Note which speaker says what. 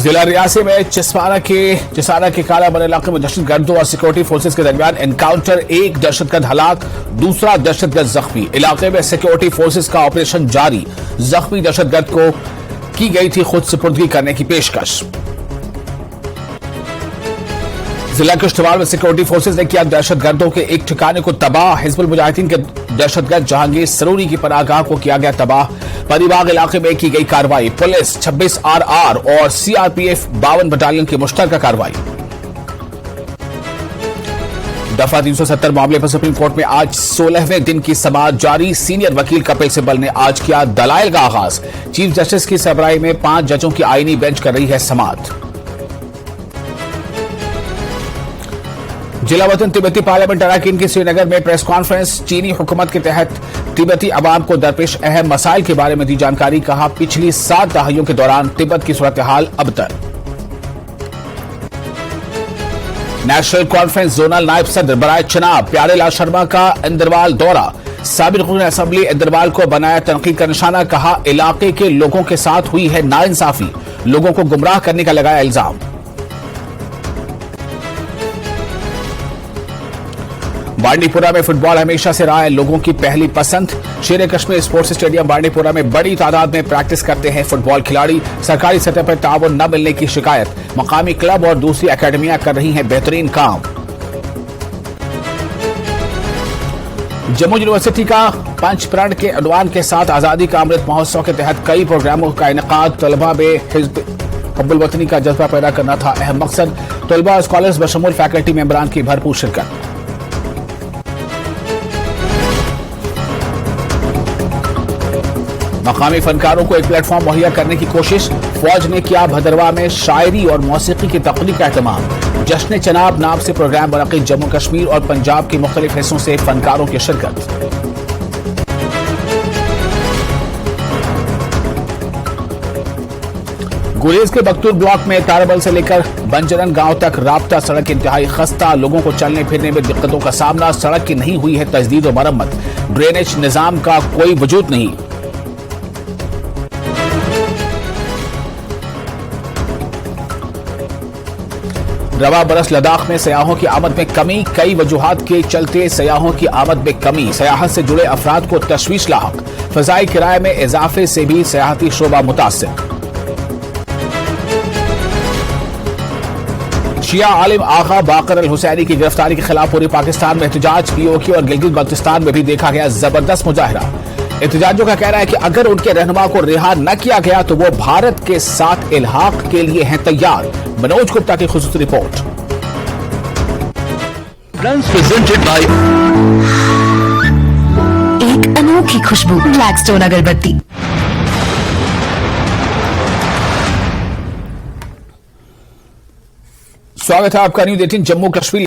Speaker 1: जिला रियासी में चिसारा के कालाबन इलाके में दहशतगर्दों और सिक्योरिटी फोर्सेज के दरमियान एनकाउंटर। एक दहशतगर्द हलाक, दूसरा दहशतगर्द जख्मी। इलाके में सिक्योरिटी फोर्सेज का ऑपरेशन जारी। जख्मी दहशतगर्द को की गई थी खुद सुपुर्दगी करने की पेशकश। जिला किश्तवाड़ में सिक्योरिटी फोर्सेज ने किया दहशतगर्दों के एक ठिकाने को तबाह। हिजबुल मुजाहिदीन के दहशतगर्द जहांगीर सरूरी की पनाहगाह को किया गया तबाह। परीबाग इलाके में की गई कार्रवाई। पुलिस 26 RR और CRPF 52 बटालियन की मुश्तरका कार्रवाई। दफा 370 मामले पर सुप्रीम कोर्ट में आज 16वें दिन की समाअत जारी। सीनियर वकील कपिल सिब्बल ने आज किया दलाइल का आगाज। चीफ जस्टिस की सरबराही में 5 जजों की आईनी बेंच कर रही है समाअत। जिला वतन तिब्बती पार्लियामेंट अरकान की श्रीनगर में प्रेस कॉन्फ्रेंस। चीनी हुकूमत के तहत तिब्बती अवाम को दरपेश अहम मसाइल के बारे में दी जानकारी। कहा, पिछली 7 दहाइयों के दौरान तिब्बत की सूरत हाल अबतर। नेशनल कॉन्फ्रेंस जोनल नायब सदर बराए चुनाव प्यारेलाल शर्मा का इंदरवाल दौरा। साबिक रुकन असेंबली इंदरवाल को बनाया तनकीद का निशाना। कहा, इलाके के लोगों के साथ हुई है नाइंसाफी, लोगों को गुमराह करने का लगाया इल्जाम। बांडीपुरा में फुटबॉल हमेशा से रहा है लोगों की पहली पसंद। शेर कश्मीर स्पोर्ट्स स्टेडियम बांडीपुरा में बड़ी तादाद में प्रैक्टिस करते हैं फुटबॉल खिलाड़ी। सरकारी सतह पर ताउन न मिलने की शिकायत। मकामी क्लब और दूसरी अकेडमियां कर रही हैं बेहतरीन काम। जम्मू यूनिवर्सिटी का पंच प्रण के उन्वान के साथ आजादी का अमृत महोत्सव के तहत कई प्रोग्रामों का इनेकाद। तलबा में हुब्बुल वतनी का जज्बा पैदा करना था अहम मकसद। तलबा और स्कॉलर्स बशमूल फैकल्टी मेंबरान की भरपूर शिरकत। मकामी फनकारों को एक प्लेटफॉर्म मुहैया करने की कोशिश। फौज ने किया भदरवा में शायरी और मौसीकी की तकलीफ का एहतमाम। जश्न चनाब नाम से प्रोग्राम मुनक़िद। जम्मू कश्मीर और पंजाब के मुख्तलिफ हिस्सों से फनकारों की शिरकत। गुरेज के बख्तूर ब्लॉक में तारबल से लेकर बंजरन गांव तक राब्ता सड़क इंतहाई खस्ता। लोगों को चलने फिरने में दिक्कतों का सामना। सड़क की नहीं हुई है तजदीद और मरम्मत। ड्रेनेज निजाम का कोई वजूद नहीं। रवा बरस लद्दाख में सयाहों की आमद में कमी। कई वजूहात के चलते सयाहों की आमद में कमी। सयाहत से जुड़े अफराद को तशवीश लाहक। फजाई किराए में इजाफे से भी सयाहती शोबा मुतासिर। शिया आलिम आगा बाकर अल हुसैनी की गिरफ्तारी के खिलाफ पूरे पाकिस्तान में एहतजाज। POK और गिलगित बल्तिस्तान में भी देखा गया जबरदस्त मुजाहिरा। एहतजाजियों का कहना है कि अगर उनके रहनुमा को रिहा न किया गया तो वो भारत के साथ इल्हाक के लिए हैं तैयार। मनोज गुप्ता की खुसूसी रिपोर्ट।
Speaker 2: प्रेजेंटेड बाय
Speaker 3: एक अनोखी खुशबू ब्लैकस्टोन अगरबत्ती।
Speaker 1: स्वागत है आपका न्यूज़ 18 जम्मू कश्मीर।